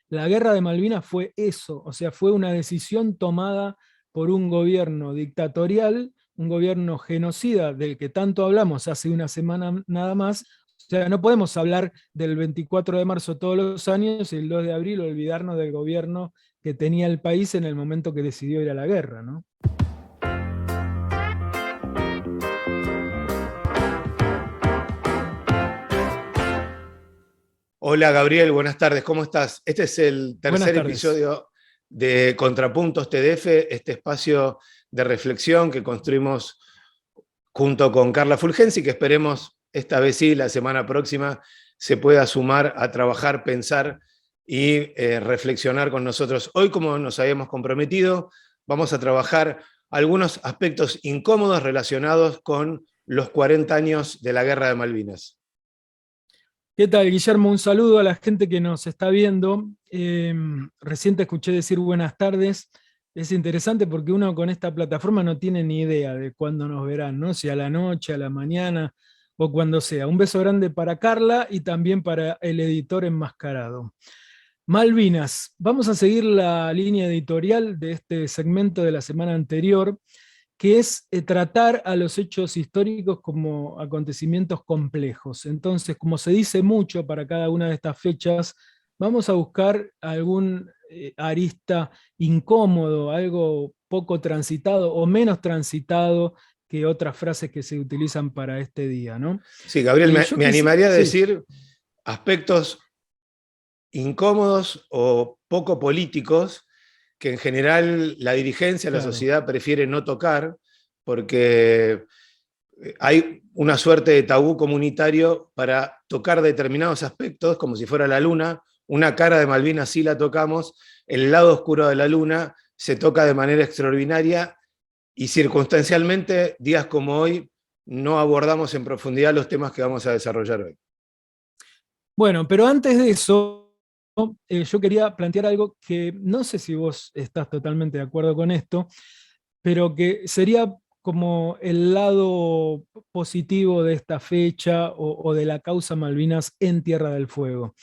La guerra de Malvinas fue eso, o sea, fue una decisión tomada por un gobierno dictatorial, un gobierno genocida del que tanto hablamos hace una semana nada más. O sea, no podemos hablar del 24 de marzo todos los años y el 2 de abril olvidarnos del gobierno que tenía el país en el momento que decidió ir a la guerra, ¿no? Hola Gabriel, buenas tardes, ¿cómo estás? Este es el Buenas tercer tardes. episodio de Contrapuntos TDF, este espacio de reflexión que construimos junto con Carla Fulgenzi, que esperemos esta vez sí, la semana próxima, se pueda sumar a trabajar, pensar y reflexionar con nosotros. Hoy, como nos habíamos comprometido, vamos a trabajar algunos aspectos incómodos relacionados con los 40 años de la Guerra de Malvinas. ¿Qué tal, Guillermo? Un saludo a la gente que nos está viendo. Recién te escuché decir buenas tardes. Es interesante porque uno con esta plataforma no tiene ni idea de cuándo nos verán, ¿no? Si a la noche, a la mañana o cuando sea. Un beso grande para Carla y también para el editor enmascarado. Malvinas. Vamos a seguir la línea editorial de este segmento de la semana anterior, que es tratar a los hechos históricos como acontecimientos complejos. Entonces, como se dice mucho para cada una de estas fechas, vamos a buscar algún arista incómodo, algo poco transitado o menos transitado que otras frases que se utilizan para este día, ¿no? Sí, Gabriel, me animaría a Sí, decir aspectos incómodos o poco políticos que en general la dirigencia, la claro. sociedad prefiere no tocar porque hay una suerte de tabú comunitario para tocar determinados aspectos, como si fuera la luna. Una cara de Malvinas sí la tocamos, el lado oscuro de la luna se toca de manera extraordinaria y circunstancialmente, días como hoy, no abordamos en profundidad los temas que vamos a desarrollar hoy. Bueno, pero antes de eso, yo quería plantear algo que no sé si vos estás totalmente de acuerdo con esto, pero que sería como el lado positivo de esta fecha o de la causa Malvinas en Tierra del Fuego.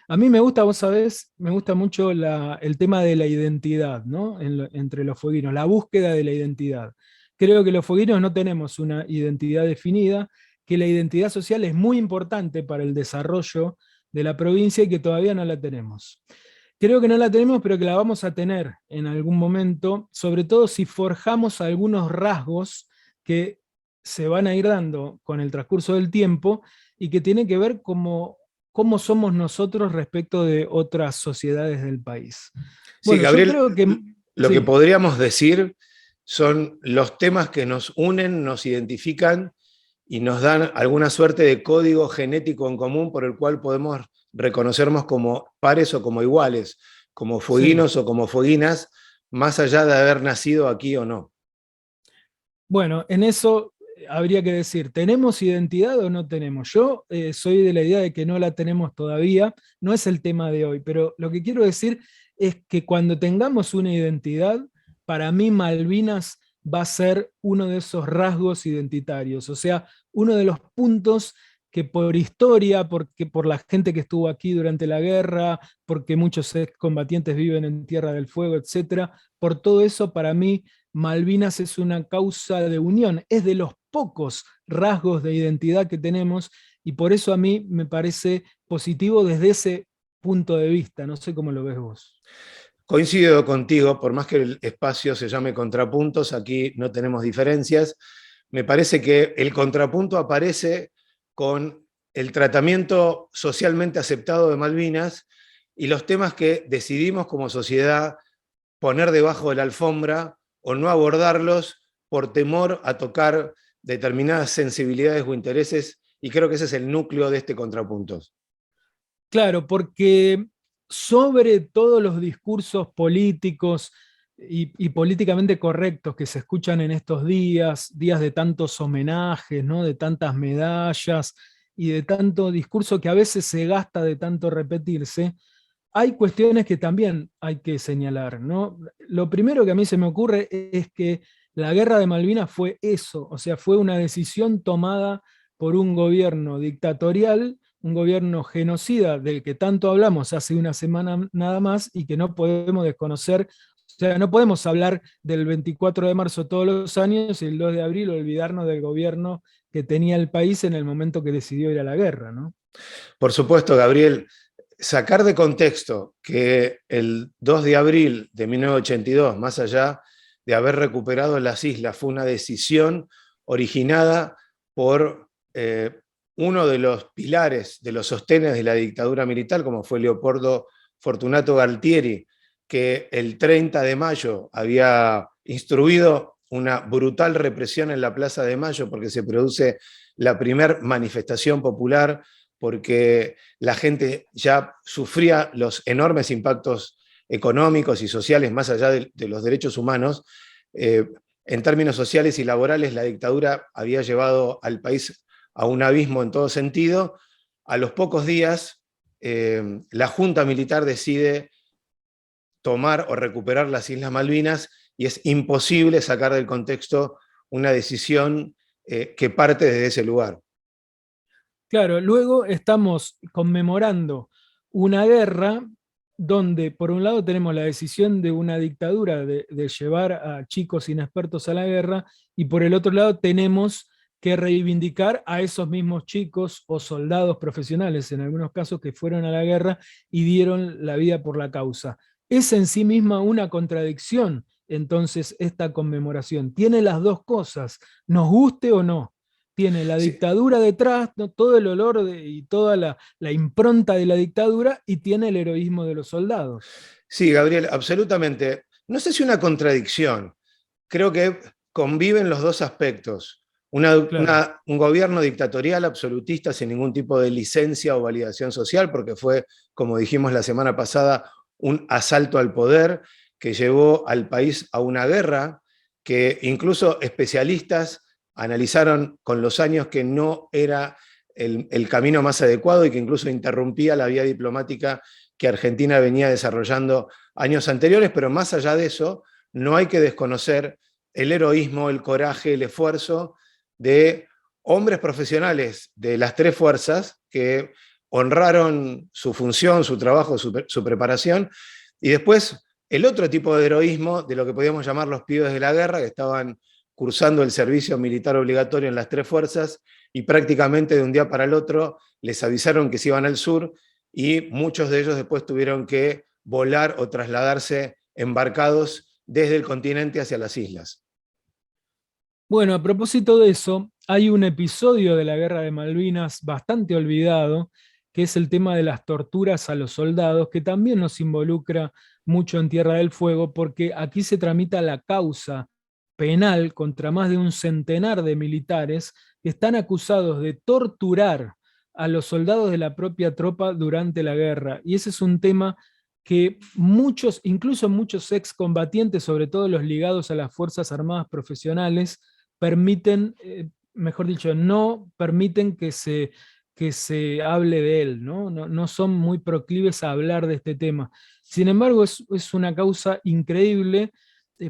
A mí me gusta, vos sabés, me gusta mucho el tema de la identidad, ¿no? Entre los fueguinos, la búsqueda de la identidad. Creo que los fueguinos no tenemos una identidad definida, que la identidad social es muy importante para el desarrollo de la provincia y que todavía no la tenemos. Creo que no la tenemos, pero que la vamos a tener en algún momento, sobre todo si forjamos algunos rasgos que se van a ir dando con el transcurso del tiempo y que tienen que ver cómo somos nosotros respecto de otras sociedades del país. Sí, Bueno, yo Gabriel, creo que lo que sí, podríamos decir son los temas que nos unen, nos identifican y nos dan alguna suerte de código genético en común por el cual podemos reconocernos como pares o como iguales, como sí. fueguinos o como fueguinas, más allá de haber nacido aquí o no. Bueno, en eso habría que decir, ¿tenemos identidad o no tenemos? Yo soy de la idea de que no la tenemos todavía, no es el tema de hoy, pero lo que quiero decir es que cuando tengamos una identidad, para mí Malvinas va a ser uno de esos rasgos identitarios, o sea, uno de los puntos que por historia, porque por la gente que estuvo aquí durante la guerra, porque muchos excombatientes viven en Tierra del Fuego, etcétera, por todo eso para mí Malvinas es una causa de unión, es de los pocos rasgos de identidad que tenemos y por eso a mí me parece positivo desde ese punto de vista. No sé cómo lo ves vos. Coincido contigo, por más que el espacio se llame contrapuntos, aquí no tenemos diferencias. Me parece que el contrapunto aparece con el tratamiento socialmente aceptado de Malvinas y los temas que decidimos como sociedad poner debajo de la alfombra o no abordarlos por temor a tocar determinadas sensibilidades o intereses, y creo que ese es el núcleo de este contrapunto. Claro, porque sobre todos los discursos políticos y políticamente correctos que se escuchan en estos días, días de tantos homenajes, ¿no? De tantas medallas y de tanto discurso que a veces se gasta de tanto repetirse, hay cuestiones que también hay que señalar, ¿no? Lo primero que a mí se me ocurre es que la guerra de Malvinas fue eso, o sea, fue una decisión tomada por un gobierno dictatorial, un gobierno genocida del que tanto hablamos hace una semana nada más y que no podemos desconocer. O sea, no podemos hablar del 24 de marzo todos los años y el 2 de abril olvidarnos del gobierno que tenía el país en el momento que decidió ir a la guerra, ¿no? Por supuesto, Gabriel, sacar de contexto que el 2 de abril de 1982, más allá de haber recuperado las islas, fue una decisión originada por uno de los pilares, de los sostenes de la dictadura militar, como fue Leopoldo Fortunato Galtieri, que el 30 de mayo había instruido una brutal represión en la Plaza de Mayo porque se produce la primera manifestación popular, porque la gente ya sufría los enormes impactos económicos y sociales más allá de los derechos humanos. En términos sociales y laborales, la dictadura había llevado al país a un abismo en todo sentido. A los pocos días, la Junta Militar decide tomar o recuperar las Islas Malvinas y es imposible sacar del contexto una decisión que parte desde ese lugar. Claro, luego estamos conmemorando una guerra donde por un lado tenemos la decisión de una dictadura de llevar a chicos inexpertos a la guerra y por el otro lado tenemos que reivindicar a esos mismos chicos o soldados profesionales, en algunos casos, que fueron a la guerra y dieron la vida por la causa. Es en sí misma una contradicción, entonces, esta conmemoración. Tiene las dos cosas, nos guste o no. Tiene la Sí, dictadura detrás, ¿no? Todo el olor y toda la impronta de la dictadura, y tiene el heroísmo de los soldados. sí, Gabriel, absolutamente. No sé si una contradicción. Creo que conviven los dos aspectos. Claro. Un gobierno dictatorial absolutista sin ningún tipo de licencia o validación social, porque fue, como dijimos la semana pasada, un asalto al poder que llevó al país a una guerra que incluso especialistas analizaron con los años que no era el camino más adecuado y que incluso interrumpía la vía diplomática que Argentina venía desarrollando años anteriores, pero más allá de eso, no hay que desconocer el heroísmo, el coraje, el esfuerzo de hombres profesionales de las tres fuerzas que honraron su función, su trabajo, su preparación, y después el otro tipo de heroísmo de lo que podíamos llamar los pibes de la guerra, que estaban cursando el servicio militar obligatorio en las tres fuerzas y prácticamente de un día para el otro les avisaron que se iban al sur y muchos de ellos después tuvieron que volar o trasladarse embarcados desde el continente hacia las islas. Bueno, a propósito de eso, hay un episodio de la Guerra de Malvinas bastante olvidado, que es el tema de las torturas a los soldados, que también nos involucra mucho en Tierra del Fuego, porque aquí se tramita la causa penal contra más de un centenar de militares que están acusados de torturar a los soldados de la propia tropa durante la guerra. Y ese es un tema que muchos, incluso muchos excombatientes, sobre todo los ligados a las Fuerzas Armadas profesionales, permiten, mejor dicho, no permiten que se hable de él, ¿no? No, no son muy proclives a hablar de este tema. Sin embargo, es una causa increíble.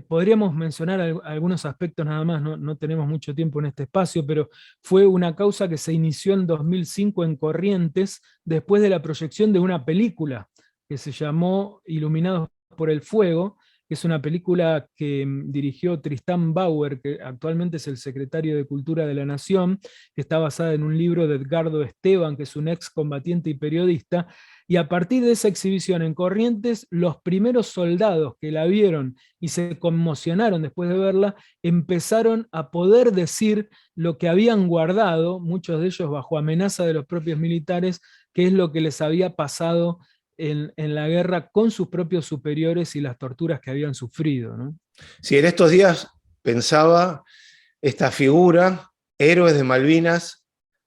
Podríamos mencionar algunos aspectos nada más, no, no tenemos mucho tiempo en este espacio, pero fue una causa que se inició en 2005 en Corrientes, después de la proyección de una película que se llamó Iluminados por el Fuego, que es una película que dirigió Tristán Bauer, que actualmente es el secretario de Cultura de la Nación, que está basada en un libro de Edgardo Esteban, que es un excombatiente y periodista, y a partir de esa exhibición en Corrientes, los primeros soldados que la vieron y se conmocionaron después de verla, empezaron a poder decir lo que habían guardado, muchos de ellos bajo amenaza de los propios militares, que es lo que les había pasado en la guerra con sus propios superiores y las torturas que habían sufrido, ¿no? Sí, en estos días pensaba esta figura, héroes de Malvinas,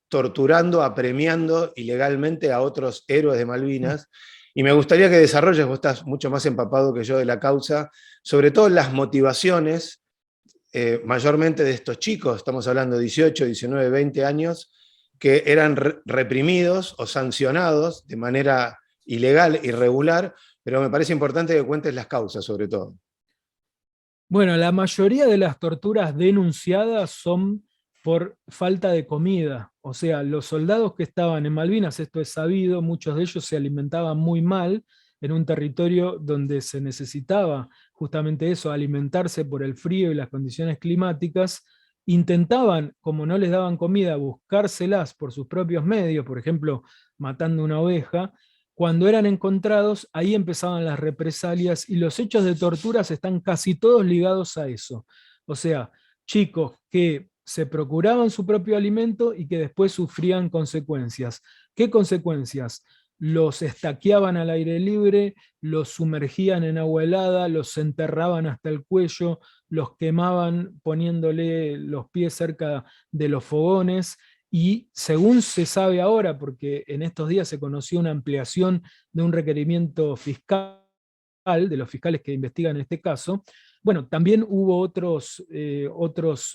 torturando, apremiando ilegalmente a otros héroes de Malvinas, y me gustaría que desarrolles, vos estás mucho más empapado que yo de la causa, sobre todo las motivaciones, mayormente de estos chicos, estamos hablando de 18, 19, 20 años, que eran reprimidos o sancionados de manera ilegal, irregular, pero me parece importante que cuentes las causas sobre todo. Bueno, la mayoría de las torturas denunciadas son por falta de comida. O sea, los soldados que estaban en Malvinas, esto es sabido, muchos de ellos se alimentaban muy mal en un territorio donde se necesitaba justamente eso, alimentarse por el frío y las condiciones climáticas. Intentaban, como no les daban comida, buscárselas por sus propios medios, por ejemplo, matando una oveja. Cuando eran encontrados, ahí empezaban las represalias y los hechos de torturas están casi todos ligados a eso. O sea, chicos que se procuraban su propio alimento y que después sufrían consecuencias. ¿Qué consecuencias? Los estaqueaban al aire libre, los sumergían en agua helada, los enterraban hasta el cuello, los quemaban poniéndole los pies cerca de los fogones. Y según se sabe ahora, porque en estos días se conoció una ampliación de un requerimiento fiscal, de los fiscales que investigan este caso, bueno, también hubo otros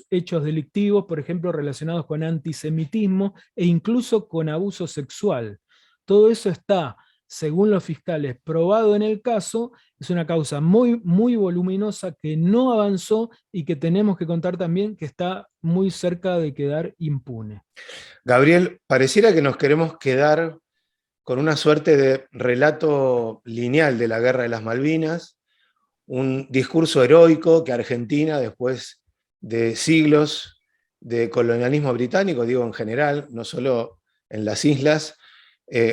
hechos delictivos, por ejemplo, relacionados con antisemitismo e incluso con abuso sexual. Todo eso está, según los fiscales, probado en el caso. Es una causa muy, muy voluminosa que no avanzó y que tenemos que contar también que está muy cerca de quedar impune. Gabriel, pareciera que nos queremos quedar con una suerte de relato lineal de la Guerra de las Malvinas, un discurso heroico que Argentina, después de siglos de colonialismo británico, digo en general, no solo en las islas,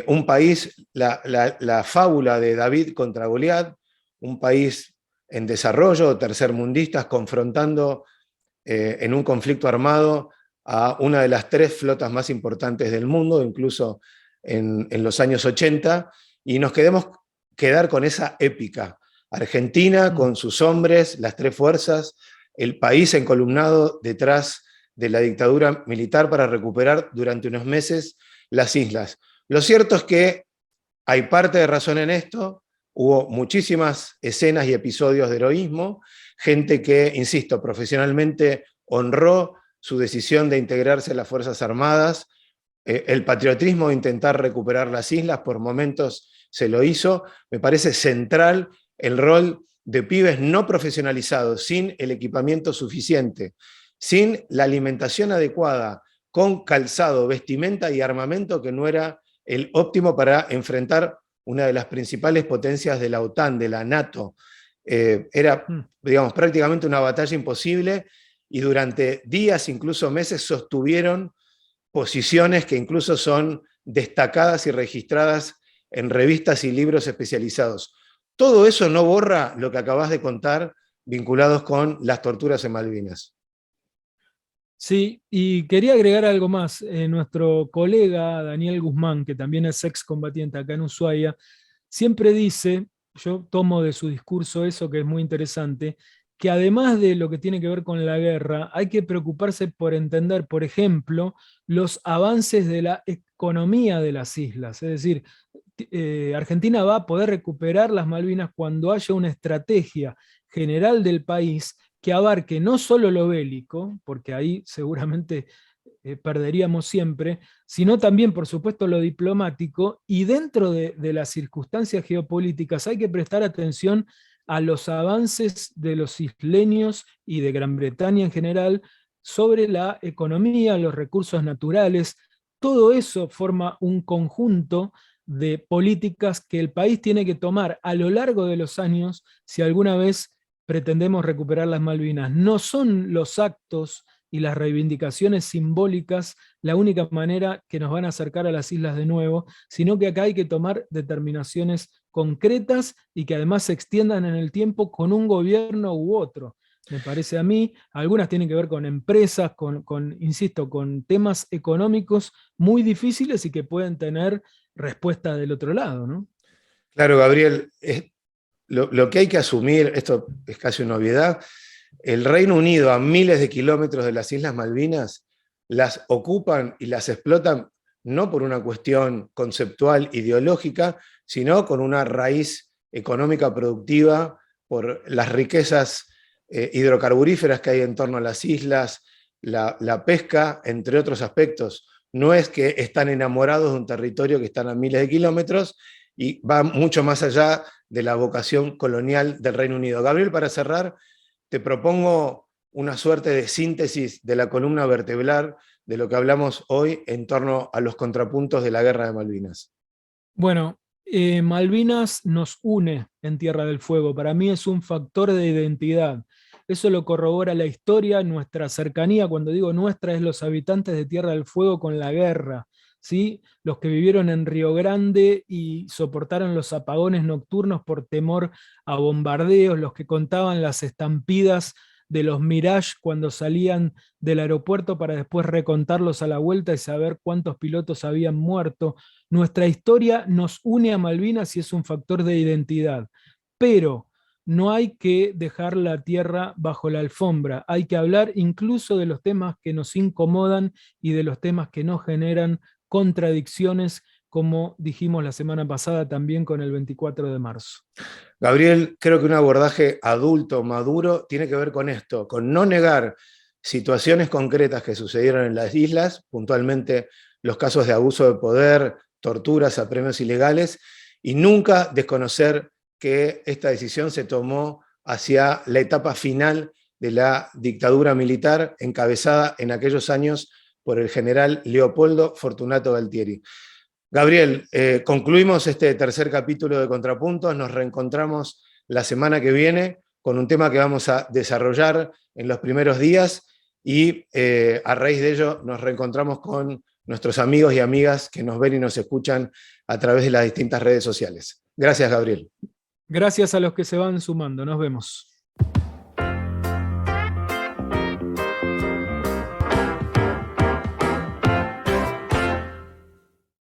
un país, la fábula de David contra Goliat, un país en desarrollo, tercermundistas, confrontando en un conflicto armado a una de las 3 flotas más importantes del mundo, incluso en los años 80, y nos quedemos quedar con esa épica. Argentina con sus hombres, las 3 fuerzas, el país encolumnado detrás de la dictadura militar para recuperar durante unos meses las islas. Lo cierto es que hay parte de razón en esto, hubo muchísimas escenas y episodios de heroísmo, gente que, insisto, profesionalmente honró su decisión de integrarse a las Fuerzas Armadas, el patriotismo de intentar recuperar las islas, por momentos se lo hizo. Me parece central el rol de pibes no profesionalizados, sin el equipamiento suficiente, sin la alimentación adecuada, con calzado, vestimenta y armamento que no era el óptimo para enfrentar una de las principales potencias de la OTAN, de la NATO. Era, digamos, prácticamente una batalla imposible y durante días, incluso meses, sostuvieron posiciones que incluso son destacadas y registradas en revistas y libros especializados. Todo eso no borra lo que acabas de contar vinculados con las torturas en Malvinas. Sí, y quería agregar algo más. Nuestro colega Daniel Guzmán, que también es excombatiente acá en Ushuaia, siempre dice, yo tomo de su discurso eso que es muy interesante, que además de lo que tiene que ver con la guerra, hay que preocuparse por entender, por ejemplo, los avances de la economía de las islas. Es decir, Argentina va a poder recuperar las Malvinas cuando haya una estrategia general del país que abarque no solo lo bélico, porque ahí seguramente perderíamos siempre, sino también, por supuesto, lo diplomático, y dentro de las circunstancias geopolíticas hay que prestar atención a los avances de los isleños y de Gran Bretaña en general sobre la economía, los recursos naturales. Todo eso forma un conjunto de políticas que el país tiene que tomar a lo largo de los años si alguna vez pretendemos recuperar las Malvinas. No son los actos y las reivindicaciones simbólicas la única manera que nos van a acercar a las islas de nuevo, sino que acá hay que tomar determinaciones concretas y que además se extiendan en el tiempo con un gobierno u otro. Me parece a mí, algunas tienen que ver con empresas, insisto, con temas económicos muy difíciles y que pueden tener respuesta del otro lado, ¿no? Claro, Gabriel, lo que hay que asumir, esto es casi una obviedad, el Reino Unido a miles de kilómetros de las Islas Malvinas las ocupan y las explotan no por una cuestión conceptual, ideológica, sino con una raíz económica productiva, por las riquezas hidrocarburíferas que hay en torno a las islas, la pesca, entre otros aspectos. No es que están enamorados de un territorio que están a miles de kilómetros y va mucho más allá de la vocación colonial del Reino Unido. Gabriel, para cerrar, te propongo una suerte de síntesis de la columna vertebral de lo que hablamos hoy en torno a los contrapuntos de la Guerra de Malvinas? Bueno, Malvinas nos une en Tierra del Fuego. Para mí es un factor de identidad. Eso lo corrobora la historia, nuestra cercanía. Cuando digo nuestra, es los habitantes de Tierra del Fuego con la guerra, ¿sí? Los que vivieron en Río Grande y soportaron los apagones nocturnos por temor a bombardeos, los que contaban las estampidas de los Mirage cuando salían del aeropuerto para después recontarlos a la vuelta y saber cuántos pilotos habían muerto. Nuestra historia nos une a Malvinas y es un factor de identidad, pero no hay que dejar la tierra bajo la alfombra, hay que hablar incluso de los temas que nos incomodan y de los temas que nos generan contradicciones, como dijimos la semana pasada también con el 24 de marzo. Gabriel, creo que un abordaje adulto, maduro, tiene que ver con esto, con no negar situaciones concretas que sucedieron en las islas, puntualmente los casos de abuso de poder, torturas, apremios ilegales, y nunca desconocer que esta decisión se tomó hacia la etapa final de la dictadura militar encabezada en aquellos años por el general Leopoldo Fortunato Galtieri. Gabriel, concluimos este tercer capítulo de Contrapuntos, nos reencontramos la semana que viene con un tema que vamos a desarrollar en los primeros días y a raíz de ello nos reencontramos con nuestros amigos y amigas que nos ven y nos escuchan a través de las distintas redes sociales. Gracias, Gabriel. Gracias a los que se van sumando, nos vemos.